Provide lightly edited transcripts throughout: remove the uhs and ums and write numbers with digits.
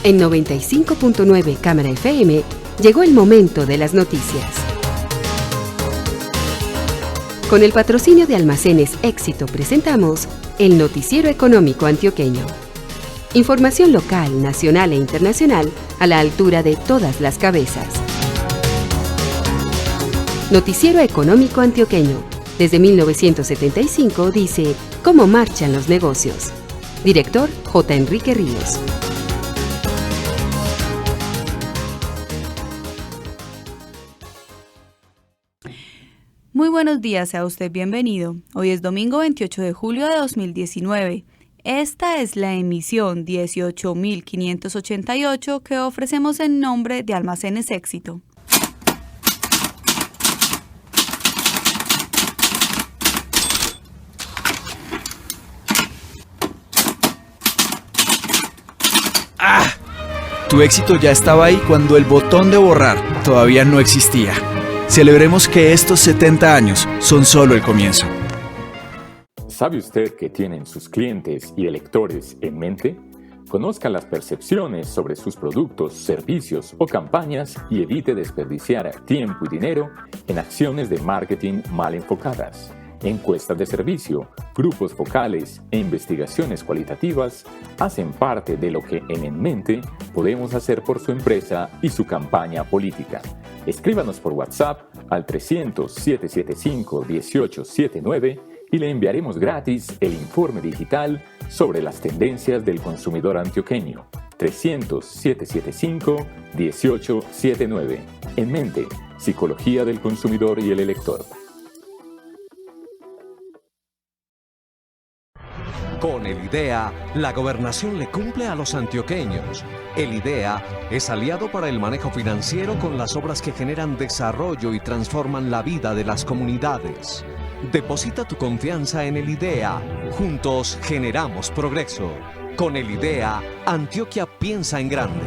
En 95.9 Cámara FM llegó el momento de las noticias. Con el patrocinio de Almacenes Éxito presentamos el Noticiero Económico Antioqueño. Información local, nacional e internacional a la altura de todas las cabezas. Noticiero Económico Antioqueño. Desde 1975 dice cómo marchan los negocios. Director J. Enrique Ríos. Muy buenos días, sea usted bienvenido. Hoy es domingo 28 de julio de 2019. Esta es la emisión 18.588 que ofrecemos en nombre de Almacenes Éxito. ¡Ah! Tu éxito ya estaba ahí cuando el botón de borrar todavía no existía. Celebremos que estos 70 años son solo el comienzo. ¿Sabe usted qué tienen sus clientes y electores en mente? Conozca las percepciones sobre sus productos, servicios o campañas y evite desperdiciar tiempo y dinero en acciones de marketing mal enfocadas. Encuestas de servicio, grupos focales e investigaciones cualitativas hacen parte de lo que en mente podemos hacer por su empresa y su campaña política. Escríbanos por WhatsApp al 300-775-1879 y le enviaremos gratis el informe digital sobre las tendencias del consumidor antioqueño. 300-775-1879. En mente, psicología del consumidor y el elector. Con el IDEA, la gobernación le cumple a los antioqueños. El IDEA es aliado para el manejo financiero con las obras que generan desarrollo y transforman la vida de las comunidades. Deposita tu confianza en el IDEA. Juntos generamos progreso. Con el IDEA, Antioquia piensa en grande.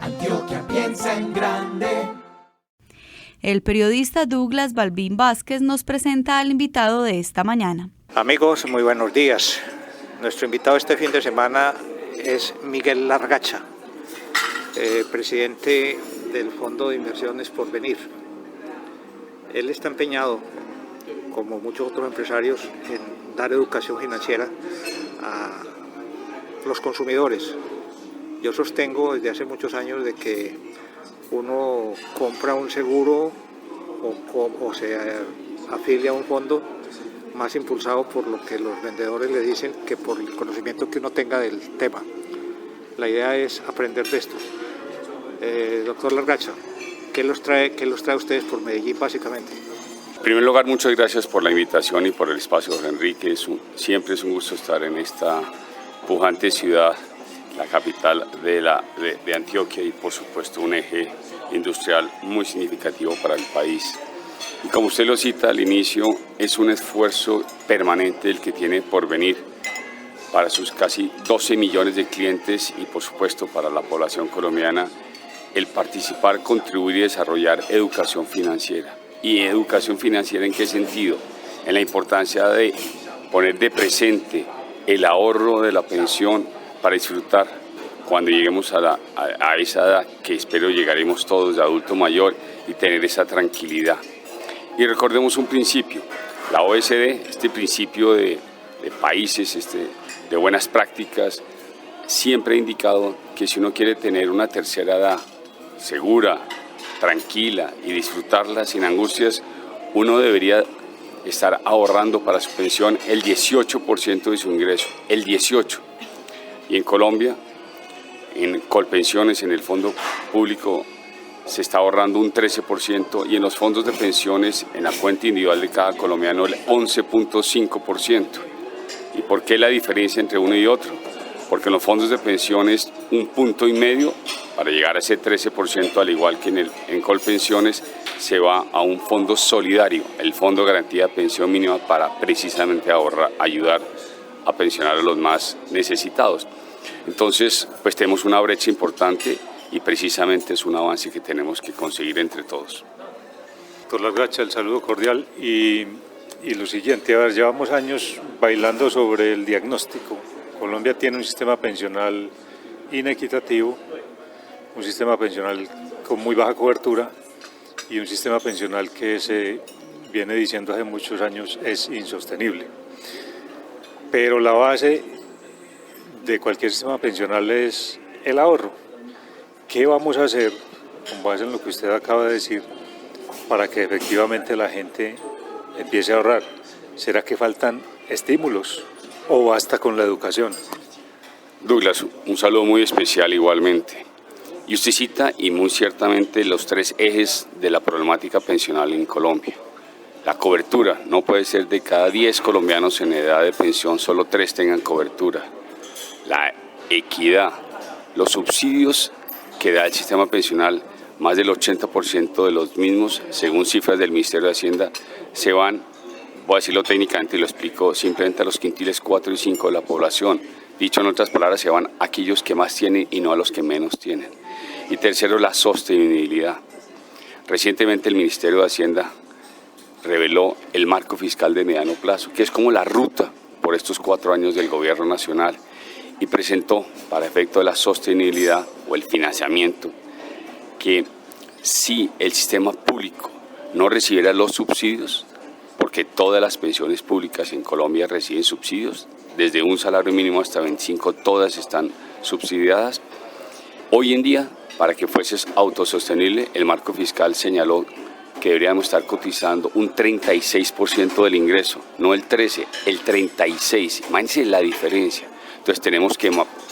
Antioquia piensa en grande. El periodista Douglas Balbín Vázquez nos presenta al invitado de esta mañana. Amigos, muy buenos días. Nuestro invitado este fin de semana es Miguel Largacha, presidente del Fondo de Inversiones Porvenir. Él está empeñado, como muchos otros empresarios, en dar educación financiera a los consumidores. Yo sostengo desde hace muchos años de que uno compra un seguro o se afilia a un fondo más impulsado por lo que los vendedores le dicen que por el conocimiento que uno tenga del tema. La idea es aprender de esto. Doctor Largacha, ¿qué los trae a ustedes por Medellín básicamente? En primer lugar, muchas gracias por la invitación y por el espacio, Jorge Enrique. Siempre es un gusto estar en esta pujante ciudad, la capital de Antioquia y por supuesto un eje industrial muy significativo para el país. Y como usted lo cita al inicio, es un esfuerzo permanente el que tiene Porvenir para sus casi 12 millones de clientes y por supuesto para la población colombiana el participar, contribuir y desarrollar educación financiera. ¿Y educación financiera en qué sentido? En la importancia de poner de presente el ahorro de la pensión para disfrutar cuando lleguemos a esa edad que espero llegaremos todos de adulto mayor y tener esa tranquilidad. Y recordemos un principio, la OECD, este principio de países, de buenas prácticas, siempre ha indicado que si uno quiere tener una tercera edad segura, tranquila y disfrutarla sin angustias, uno debería estar ahorrando para su pensión el 18% de su ingreso, el 18%. Y en Colombia, en Colpensiones, en el fondo público, se está ahorrando un 13% y en los fondos de pensiones, en la cuenta individual de cada colombiano, el 11.5%. ¿Y por qué la diferencia entre uno y otro? Porque en los fondos de pensiones, 1,5 puntos para llegar a ese 13%, al igual que en Colpensiones, se va a un fondo solidario, el Fondo de Garantía de Pensión Mínima, para precisamente ayudar a pensionar a los más necesitados. Entonces, pues tenemos una brecha importante y precisamente es un avance que tenemos que conseguir entre todos. Doctor Largacha, el saludo cordial y lo siguiente, a ver, llevamos años bailando sobre el diagnóstico. Colombia tiene un sistema pensional inequitativo, un sistema pensional con muy baja cobertura y un sistema pensional que se viene diciendo hace muchos años es insostenible. Pero la base de cualquier sistema pensional es el ahorro. ¿Qué vamos a hacer, con base en lo que usted acaba de decir, para que efectivamente la gente empiece a ahorrar? ¿Será que faltan estímulos o basta con la educación? Douglas, un saludo muy especial igualmente. Y usted cita, y muy ciertamente, los 3 ejes de la problemática pensional en Colombia. La cobertura, no puede ser de cada 10 colombianos en edad de pensión, solo 3 tengan cobertura. La equidad, los subsidios que da el sistema pensional, más del 80% de los mismos, según cifras del Ministerio de Hacienda, se van, voy a decirlo técnicamente y lo explico, simplemente a los quintiles 4 y 5 de la población. Dicho en otras palabras, se van a aquellos que más tienen y no a los que menos tienen. Y tercero, la sostenibilidad. Recientemente el Ministerio de Hacienda reveló el marco fiscal de mediano plazo, que es como la ruta por estos 4 años del gobierno nacional, y presentó, para efecto de la sostenibilidad o el financiamiento, que si el sistema público no recibiera los subsidios, porque todas las pensiones públicas en Colombia reciben subsidios, desde un salario mínimo hasta 25, todas están subsidiadas. Hoy en día, para que fuese autosostenible, el marco fiscal señaló que deberíamos estar cotizando un 36% del ingreso, no el 13%, el 36%. Imagínense la diferencia. Entonces tenemos que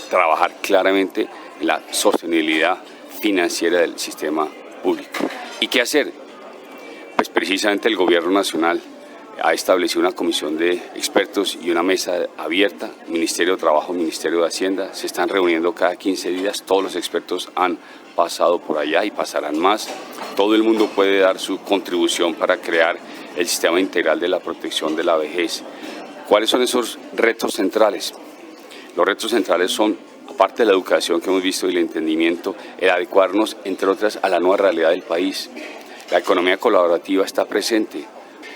trabajar claramente en la sostenibilidad financiera del sistema público. ¿Y qué hacer? Pues precisamente el Gobierno Nacional ha establecido una comisión de expertos y una mesa abierta, Ministerio de Trabajo, Ministerio de Hacienda, se están reuniendo cada 15 días, todos los expertos han pasado por allá y pasarán más. Todo el mundo puede dar su contribución para crear el sistema integral de la protección de la vejez. ¿Cuáles son esos retos centrales? Los retos centrales son, aparte de la educación que hemos visto y el entendimiento, el adecuarnos, entre otras, a la nueva realidad del país. La economía colaborativa está presente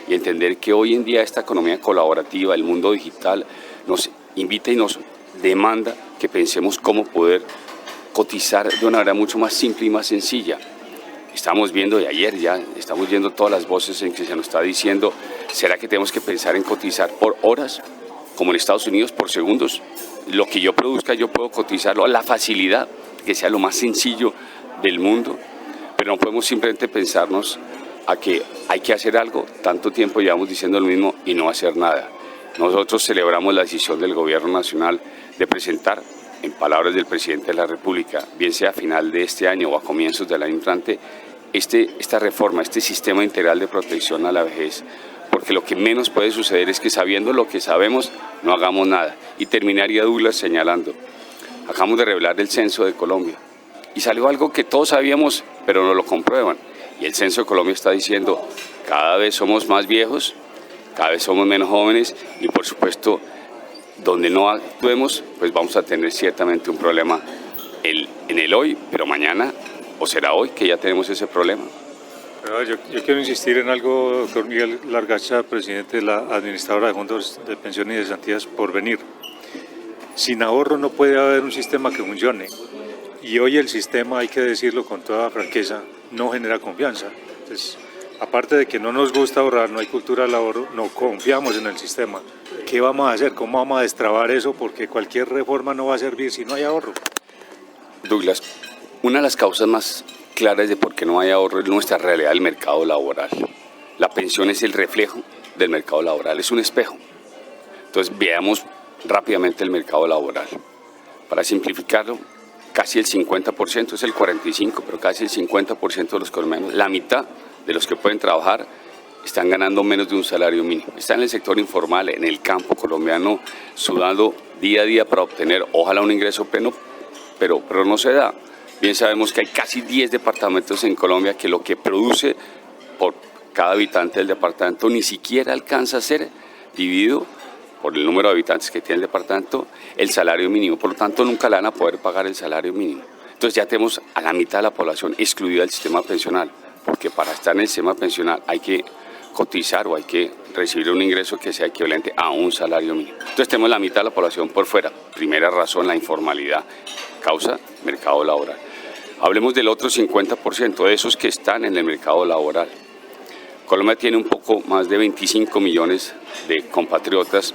y entender que hoy en día esta economía colaborativa, el mundo digital, nos invita y nos demanda que pensemos cómo poder cotizar de una manera mucho más simple y más sencilla. Estamos viendo, y ayer ya estamos viendo todas las voces en que se nos está diciendo, ¿será que tenemos que pensar en cotizar por horas, como en Estados Unidos, por segundos? Lo que yo produzca yo puedo cotizarlo a la facilidad, que sea lo más sencillo del mundo, pero no podemos simplemente pensarnos a que hay que hacer algo, tanto tiempo llevamos diciendo lo mismo y no hacer nada. Nosotros celebramos la decisión del Gobierno Nacional de presentar, en palabras del Presidente de la República, bien sea a final de este año o a comienzos del año entrante, esta reforma, este sistema integral de protección a la vejez, porque lo que menos puede suceder es que sabiendo lo que sabemos no hagamos nada. Y terminaría Douglas señalando, acabamos de revelar el censo de Colombia y salió algo que todos sabíamos pero no lo comprueban, y el censo de Colombia está diciendo cada vez somos más viejos, cada vez somos menos jóvenes y por supuesto donde no actuemos pues vamos a tener ciertamente un problema en el hoy, pero mañana o será hoy que ya tenemos ese problema. Yo quiero insistir en algo, doctor Miguel Largacha, presidente de la administradora de fondos de pensiones y de cesantías Porvenir. Sin ahorro no puede haber un sistema que funcione. Y hoy el sistema, hay que decirlo con toda franqueza, no genera confianza. Entonces, aparte de que no nos gusta ahorrar, no hay cultura del ahorro, no confiamos en el sistema. ¿Qué vamos a hacer? ¿Cómo vamos a destrabar eso? Porque cualquier reforma no va a servir si no hay ahorro. Douglas, una de las causas más claras de por qué no hay ahorro es nuestra realidad del mercado laboral. La pensión es el reflejo del mercado laboral, es un espejo. Entonces veamos rápidamente el mercado laboral. Para simplificarlo, casi el 50%, es el 45%, pero casi el 50% de los colombianos, la mitad de los que pueden trabajar están ganando menos de un salario mínimo. Están en el sector informal, en el campo colombiano, sudando día a día para obtener, ojalá, un ingreso pleno, pero no se da. Bien sabemos que hay casi 10 departamentos en Colombia que lo que produce por cada habitante del departamento ni siquiera alcanza a ser dividido por el número de habitantes que tiene el departamento el salario mínimo. Por lo tanto, nunca le van a poder pagar el salario mínimo. Entonces ya tenemos a la mitad de la población excluida del sistema pensional, porque para estar en el sistema pensional hay que cotizar o hay que recibir un ingreso que sea equivalente a un salario mínimo. Entonces tenemos la mitad de la población por fuera. Primera razón, la informalidad, causa mercado laboral. Hablemos del otro 50% de esos que están en el mercado laboral. Colombia tiene un poco más de 25 millones de compatriotas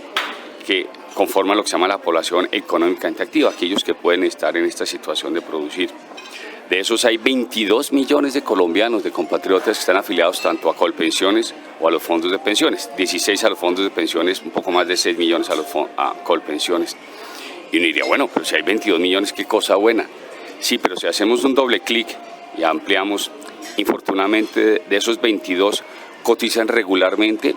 que conforman lo que se llama la población económicamente activa, aquellos que pueden estar en esta situación de producir. De esos hay 22 millones de colombianos, de compatriotas que están afiliados tanto a Colpensiones o a los fondos de pensiones, 16 a los fondos de pensiones, un poco más de 6 millones a Colpensiones. Y uno diría, bueno, pero si hay 22 millones, qué cosa buena. Sí, pero si hacemos un doble clic y ampliamos, infortunadamente de esos 22 cotizan regularmente,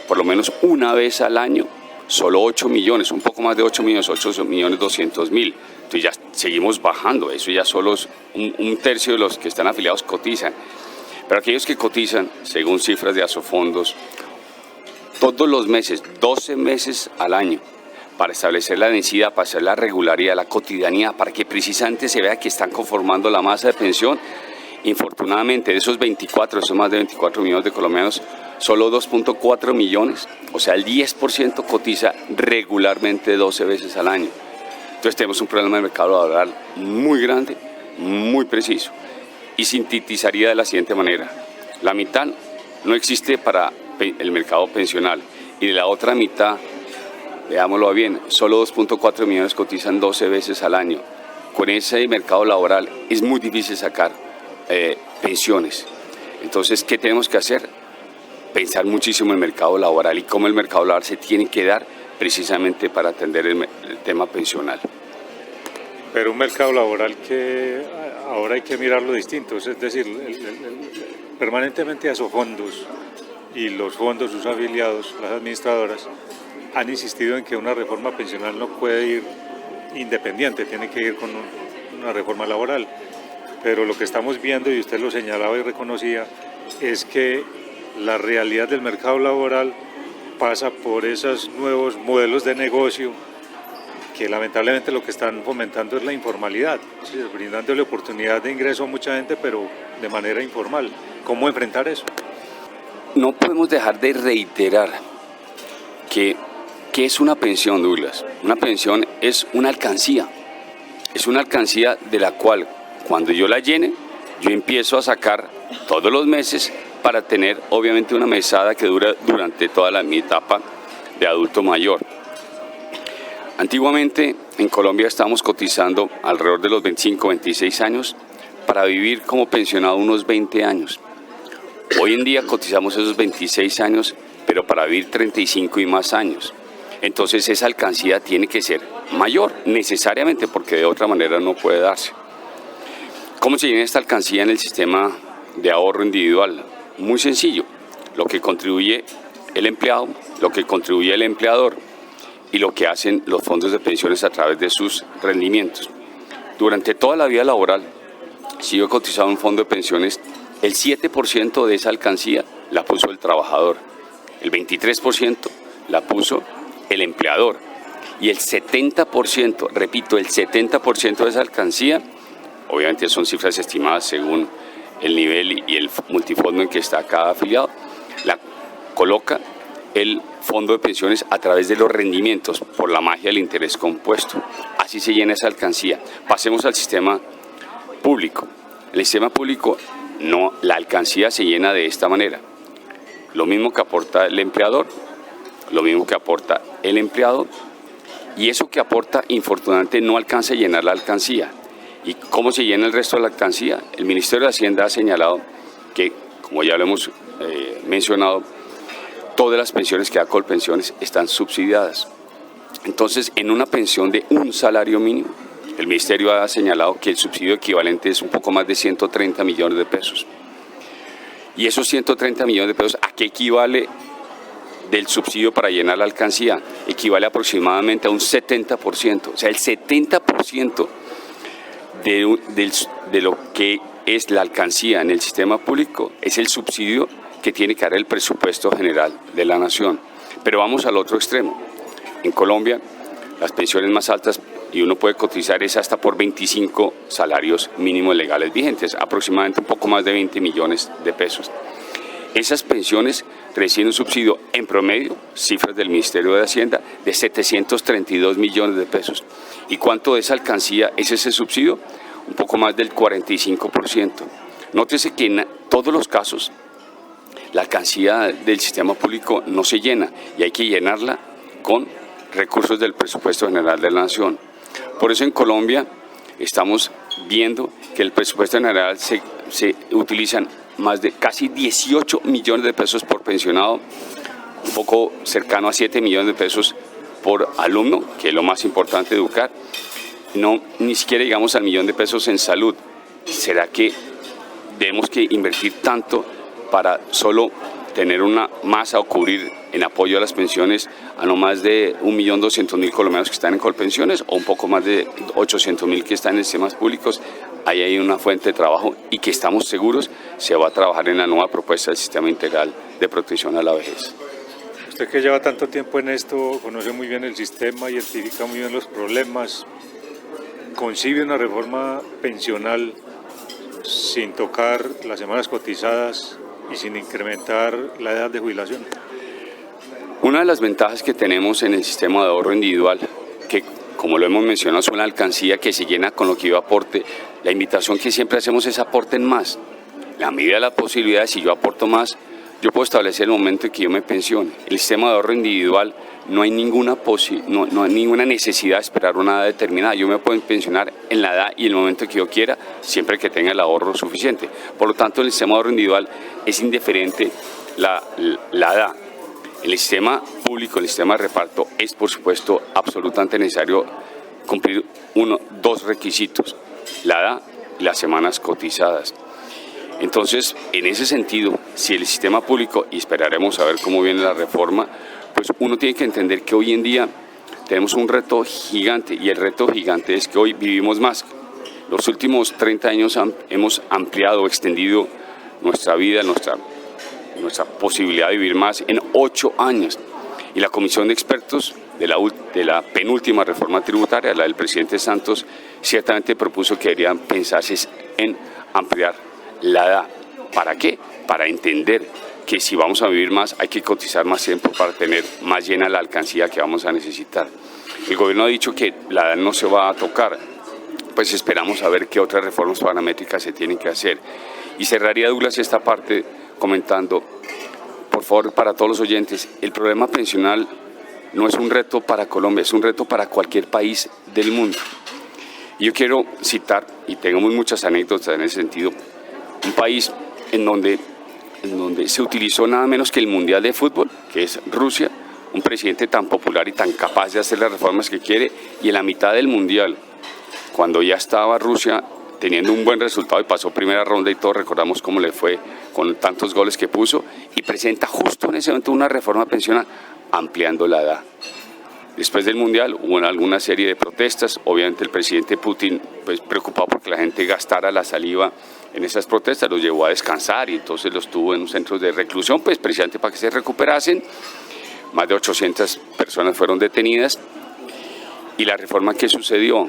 por lo menos una vez al año, solo 8 millones, un poco más de 8 millones, 8.200.000. Entonces ya seguimos bajando, eso ya solo es un tercio de los que están afiliados cotizan. Pero aquellos que cotizan, según cifras de Asofondos, todos los meses, 12 meses al año, para establecer la densidad, para hacer la regularidad, la cotidianidad, para que precisamente se vea que están conformando la masa de pensión. Infortunadamente, de esos más de 24 millones de colombianos, solo 2.4 millones, o sea, el 10% cotiza regularmente 12 veces al año. Entonces tenemos un problema de mercado laboral muy grande, muy preciso. Y sintetizaría de la siguiente manera. La mitad no existe para el mercado pensional y de la otra mitad, veámoslo bien, solo 2.4 millones cotizan 12 veces al año. Con ese mercado laboral es muy difícil sacar pensiones. Entonces, ¿qué tenemos que hacer? Pensar muchísimo en el mercado laboral y cómo el mercado laboral se tiene que dar precisamente para atender el tema pensional. Pero un mercado laboral que ahora hay que mirarlo distinto, es decir, permanentemente Asofondos y los fondos, sus afiliados, las administradoras, han insistido en que una reforma pensional no puede ir independiente, tiene que ir con una reforma laboral. Pero lo que estamos viendo, y usted lo señalaba y reconocía, es que la realidad del mercado laboral pasa por esos nuevos modelos de negocio que lamentablemente lo que están fomentando es la informalidad, ¿sí? Brindándole oportunidad de ingreso a mucha gente, pero de manera informal. ¿Cómo enfrentar eso? No podemos dejar de reiterar que es una pensión, Douglas. Una pensión es una alcancía de la cual cuando yo la llene, yo empiezo a sacar todos los meses para tener obviamente una mesada que dura durante toda mi etapa de adulto mayor. Antiguamente en Colombia estábamos cotizando alrededor de los 25, 26 años para vivir como pensionado unos 20 años. Hoy en día cotizamos esos 26 años, pero para vivir 35 y más años. Entonces esa alcancía tiene que ser mayor, necesariamente, porque de otra manera no puede darse. ¿Cómo se llena esta alcancía en el sistema de ahorro individual? Muy sencillo, lo que contribuye el empleado, lo que contribuye el empleador y lo que hacen los fondos de pensiones a través de sus rendimientos. Durante toda la vida laboral, si yo he cotizado en un fondo de pensiones, el 7% de esa alcancía la puso el trabajador, el 23% la puso el empleador y el 70%, repito, el 70% de esa alcancía, obviamente son cifras estimadas según el nivel y el multifondo en que está cada afiliado, la coloca el fondo de pensiones a través de los rendimientos por la magia del interés compuesto. Así se llena esa alcancía. Pasemos al sistema público. En el sistema público no, la alcancía se llena de esta manera. Lo mismo que aporta el empleador, lo mismo que aporta el empleado, y eso que aporta infortunadamente no alcanza a llenar la alcancía. ¿Y cómo se llena el resto de la alcancía? El Ministerio de Hacienda ha señalado que, como ya lo hemos mencionado, todas las pensiones que da Colpensiones están subsidiadas. Entonces, en una pensión de un salario mínimo, el Ministerio ha señalado que el subsidio equivalente es un poco más de 130 millones de pesos. Y esos 130 millones de pesos, ¿a qué equivale del subsidio para llenar la alcancía? Equivale aproximadamente a un 70%. O sea, el 70% de lo que es la alcancía en el sistema público es el subsidio que tiene que dar el presupuesto general de la nación. Pero vamos al otro extremo. En Colombia, las pensiones más altas, y uno puede cotizar, es hasta por 25 salarios mínimos legales vigentes, aproximadamente un poco más de 20 millones de pesos. Esas pensiones reciben un subsidio en promedio, cifras del Ministerio de Hacienda, de 732 millones de pesos. ¿Y cuánto de esa alcancía es ese subsidio? Un poco más del 45%. Nótese que en todos los casos la alcancía del sistema público no se llena y hay que llenarla con recursos del presupuesto general de la Nación. Por eso en Colombia estamos viendo que el presupuesto general se utilizan más de casi 18 millones de pesos por pensionado, un poco cercano a 7 millones de pesos por alumno, que es lo más importante, educar. No, ni siquiera llegamos al millón de pesos en salud. ¿Será que tenemos que invertir tanto para solo tener una masa o cubrir en apoyo a las pensiones a no más de 1.200.000 colombianos que están en Colpensiones o un poco más de 800.000 que están en sistemas públicos? Ahí hay una fuente de trabajo y que estamos seguros se va a trabajar en la nueva propuesta del Sistema Integral de Protección a la Vejez. Usted que lleva tanto tiempo en esto, conoce muy bien el sistema, identifica muy bien los problemas, concibe una reforma pensional sin tocar las semanas cotizadas y sin incrementar la edad de jubilación. Una de las ventajas que tenemos en el sistema de ahorro individual, que como lo hemos mencionado es una alcancía que se llena con lo que yo aporte, la invitación que siempre hacemos es aporten más. En la medida de la posibilidad, si yo aporto más, yo puedo establecer el momento en que yo me pensione. El sistema de ahorro individual no hay ninguna necesidad de esperar una edad determinada. Yo me puedo pensionar en la edad y el momento que yo quiera, siempre que tenga el ahorro suficiente. Por lo tanto, en el sistema de ahorro individual es indiferente la edad. En el sistema público, en el sistema de reparto, es por supuesto absolutamente necesario cumplir dos requisitos: la edad y las semanas cotizadas. Entonces, en ese sentido, si el sistema público, y esperaremos a ver cómo viene la reforma, pues uno tiene que entender que hoy en día tenemos un reto gigante, y el reto gigante es que hoy vivimos más. Los últimos 30 años hemos ampliado, extendido nuestra vida, nuestra posibilidad de vivir más en 8 años. Y la comisión de expertos de la penúltima reforma tributaria, la del presidente Santos, ciertamente propuso que deberían pensarse en ampliar la edad. ¿Para qué? Para entender que si vamos a vivir más hay que cotizar más tiempo para tener más llena la alcancía que vamos a necesitar. El gobierno ha dicho que la edad no se va a tocar, pues esperamos a ver qué otras reformas paramétricas se tienen que hacer. Y cerraría, Douglas, esta parte comentando, por favor, para todos los oyentes, el problema pensional no es un reto para Colombia, es un reto para cualquier país del mundo. Y yo quiero citar, y tenemos muchas anécdotas en ese sentido, un país en donde se utilizó nada menos que el Mundial de Fútbol, que es Rusia, un presidente tan popular y tan capaz de hacer las reformas que quiere, y en la mitad del Mundial, cuando ya estaba Rusia teniendo un buen resultado y pasó primera ronda y todos recordamos cómo le fue con tantos goles que puso, y presenta justo en ese momento una reforma pensional ampliando la edad. Después del Mundial hubo alguna serie de protestas, obviamente el presidente Putin, pues preocupado porque la gente gastara la saliva en esas protestas, los llevó a descansar y entonces los tuvo en un centro de reclusión, pues precisamente para que se recuperasen. Más de 800 personas fueron detenidas. Y la reforma que sucedió,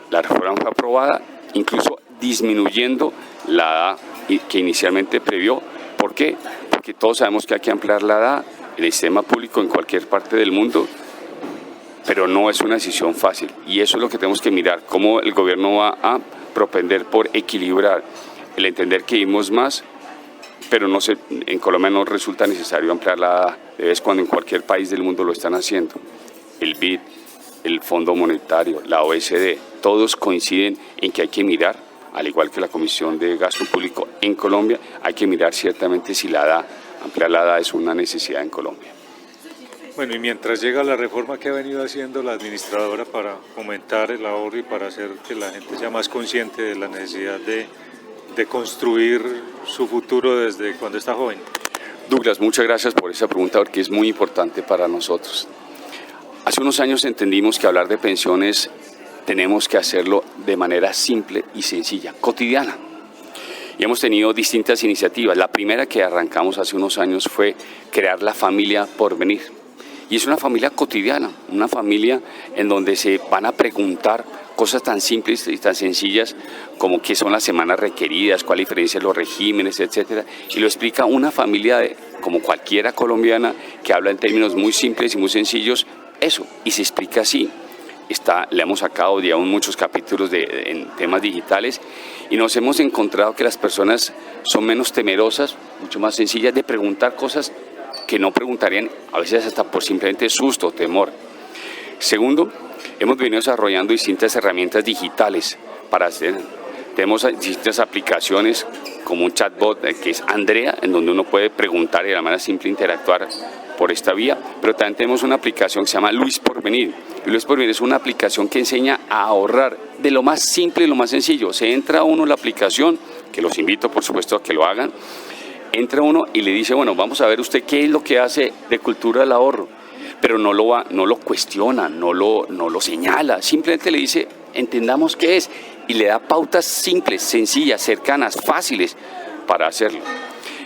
la reforma fue aprobada, incluso disminuyendo la edad que inicialmente previó. ¿Por qué? Porque todos sabemos que hay que ampliar la edad en el sistema público en cualquier parte del mundo, pero no es una decisión fácil. Y eso es lo que tenemos que mirar, cómo el gobierno va a propender por equilibrar el entender que vivimos más, pero en Colombia no resulta necesario ampliar la edad, de vez cuando en cualquier país del mundo lo están haciendo. El BID, el Fondo Monetario, la OECD, todos coinciden en que hay que mirar, al igual que la Comisión de Gasto Público en Colombia, hay que mirar ciertamente si ampliar la edad es una necesidad en Colombia. Bueno, y mientras llega la reforma que ha venido haciendo la administradora para aumentar el ahorro y para hacer que la gente sea más consciente de la necesidad de construir su futuro desde cuando está joven. Douglas, muchas gracias por esa pregunta porque es muy importante para nosotros. Hace unos años entendimos que hablar de pensiones tenemos que hacerlo de manera simple y sencilla, cotidiana. Y hemos tenido distintas iniciativas. La primera que arrancamos hace unos años fue crear la familia Porvenir. Y es una familia cotidiana, una familia en donde se van a preguntar cosas tan simples y tan sencillas como qué son las semanas requeridas, cuál es la diferencia de los regímenes, etcétera. Y lo explica una familia como cualquiera colombiana, que habla en términos muy simples y muy sencillos, eso, y se explica así. Le hemos sacado ya muchos capítulos en temas digitales y nos hemos encontrado que las personas son menos temerosas, mucho más sencillas de preguntar cosas que no preguntarían, a veces hasta por simplemente susto o temor. Segundo, hemos venido desarrollando distintas herramientas digitales para hacer. Tenemos distintas aplicaciones como un chatbot que es Andrea, en donde uno puede preguntar y de la manera simple interactuar por esta vía, pero también tenemos una aplicación que se llama Luis Porvenir. Y Luis Porvenir es una aplicación que enseña a ahorrar de lo más simple y lo más sencillo. Se entra uno en la aplicación, que los invito por supuesto a que lo hagan, entra uno y le dice, bueno, vamos a ver usted qué es lo que hace de cultura del ahorro, pero no lo cuestiona, no lo señala, simplemente le dice, entendamos qué es, y le da pautas simples, sencillas, cercanas, fáciles para hacerlo.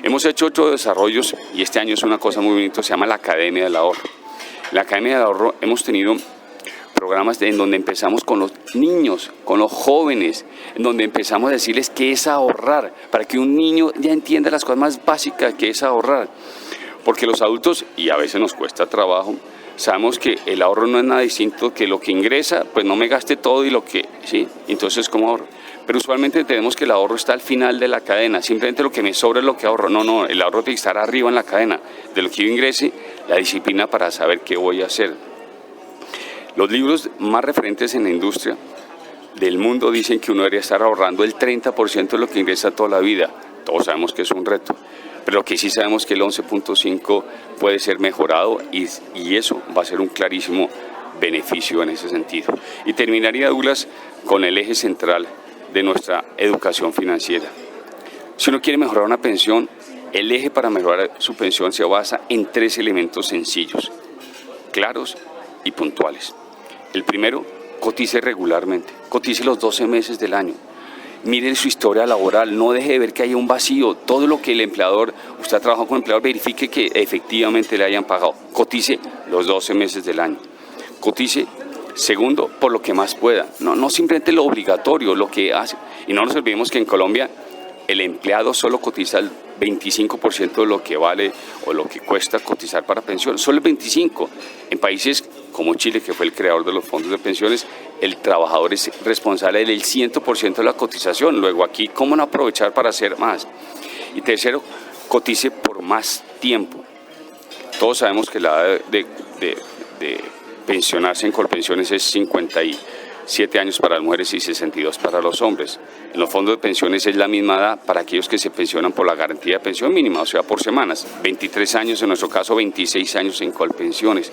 Hemos hecho otros desarrollos y este año es una cosa muy bonita, se llama la Academia del Ahorro. En la Academia del Ahorro hemos tenido programas en donde empezamos con los niños, con los jóvenes, en donde empezamos a decirles qué es ahorrar, para que un niño ya entienda las cosas más básicas que es ahorrar. Porque los adultos, y a veces nos cuesta trabajo, sabemos que el ahorro no es nada distinto que lo que ingresa, pues no me gaste todo y lo que, ¿sí? Entonces, ¿cómo ahorro? Pero usualmente entendemos que el ahorro está al final de la cadena, simplemente lo que me sobra es lo que ahorro. No, el ahorro tiene que estar arriba en la cadena, de lo que yo ingrese, la disciplina para saber qué voy a hacer. Los libros más referentes en la industria del mundo dicen que uno debería estar ahorrando el 30% de lo que ingresa toda la vida. Todos sabemos que es un reto, pero lo que sí sabemos es que el 11.5 puede ser mejorado y eso va a ser un clarísimo beneficio en ese sentido. Y terminaría, Douglas, con el eje central de nuestra educación financiera. Si uno quiere mejorar una pensión, el eje para mejorar su pensión se basa en 3 elementos sencillos, claros y puntuales. El primero, cotice regularmente, cotice los 12 meses del año. Mire su historia laboral, no deje de ver que haya un vacío. Todo lo que el empleador, usted ha trabajado con el empleador, verifique que efectivamente le hayan pagado. Cotice los 12 meses del año. Cotice, segundo, por lo que más pueda. No simplemente lo obligatorio, lo que hace. Y no nos olvidemos que en Colombia el empleado solo cotiza el 25% de lo que vale o lo que cuesta cotizar para pensión. Solo el 25%. En países como Chile, que fue el creador de los fondos de pensiones, el trabajador es responsable del 100% de la cotización. Luego aquí, ¿cómo no aprovechar para hacer más? Y tercero, cotice por más tiempo. Todos sabemos que la edad de pensionarse en Colpensiones es 57 años para las mujeres y 62 para los hombres. En los fondos de pensiones es la misma edad para aquellos que se pensionan por la garantía de pensión mínima, o sea, por semanas. 23 años, en nuestro caso 26 años en Colpensiones.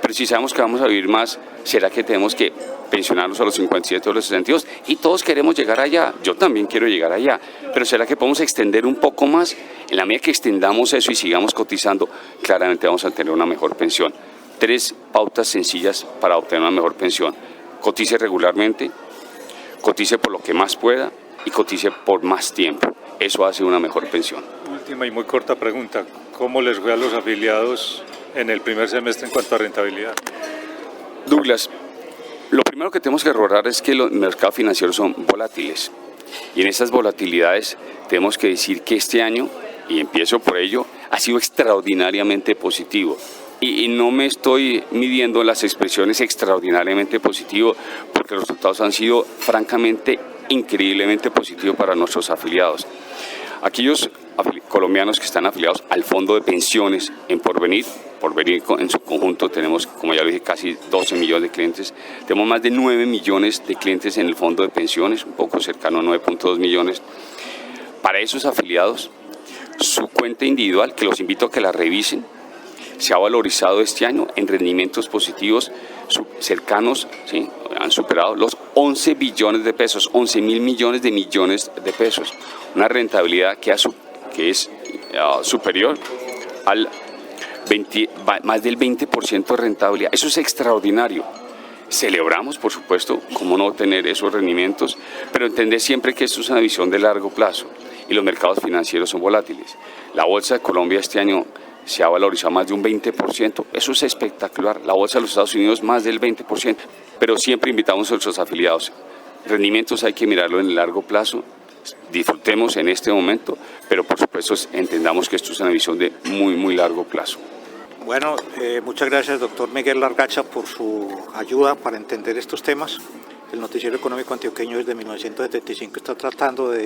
Pero si sabemos que vamos a vivir más, ¿será que tenemos que pensionarnos a los 57 o los 62? Y todos queremos llegar allá, yo también quiero llegar allá, pero ¿será que podemos extender un poco más? En la medida que extendamos eso y sigamos cotizando, claramente vamos a tener una mejor pensión. 3 pautas sencillas para obtener una mejor pensión. Cotice regularmente, cotice por lo que más pueda y cotice por más tiempo. Eso hace una mejor pensión. Última y muy corta pregunta. ¿Cómo les fue a los afiliados en el primer semestre en cuanto a rentabilidad? Douglas, lo primero que tenemos que recordar es que los mercados financieros son volátiles. Y en estas volatilidades tenemos que decir que este año, y empiezo por ello, ha sido extraordinariamente positivo. Y no me estoy midiendo las expresiones extraordinariamente positivo, porque los resultados han sido francamente increíblemente positivos para nuestros afiliados. Aquellos colombianos que están afiliados al fondo de pensiones en Porvenir en su conjunto tenemos, como ya lo dije, casi 12 millones de clientes. Tenemos más de 9 millones de clientes en el fondo de pensiones, un poco cercano a 9.2 millones. Para esos afiliados, su cuenta individual, que los invito a que la revisen, se ha valorizado este año en rendimientos positivos cercanos, ¿sí? Han superado los 11 billones de pesos, 11.000 millones de pesos. Una rentabilidad que es superior al más del 20% de rentabilidad. Eso es extraordinario. Celebramos, por supuesto, cómo no tener esos rendimientos, pero entender siempre que esto es una visión de largo plazo y los mercados financieros son volátiles. La Bolsa de Colombia este año se ha valorizado más de un 20%. Eso es espectacular. La Bolsa de los Estados Unidos más del 20%. Pero siempre invitamos a nuestros afiliados. Rendimientos hay que mirarlo en el largo plazo. disfrutemos en este momento, pero por supuesto entendamos que esto es una visión de muy largo plazo. Bueno, muchas gracias, doctor Miguel Largacha, por su ayuda para entender estos temas. El Noticiero Económico Antioqueño desde 1975 está tratando de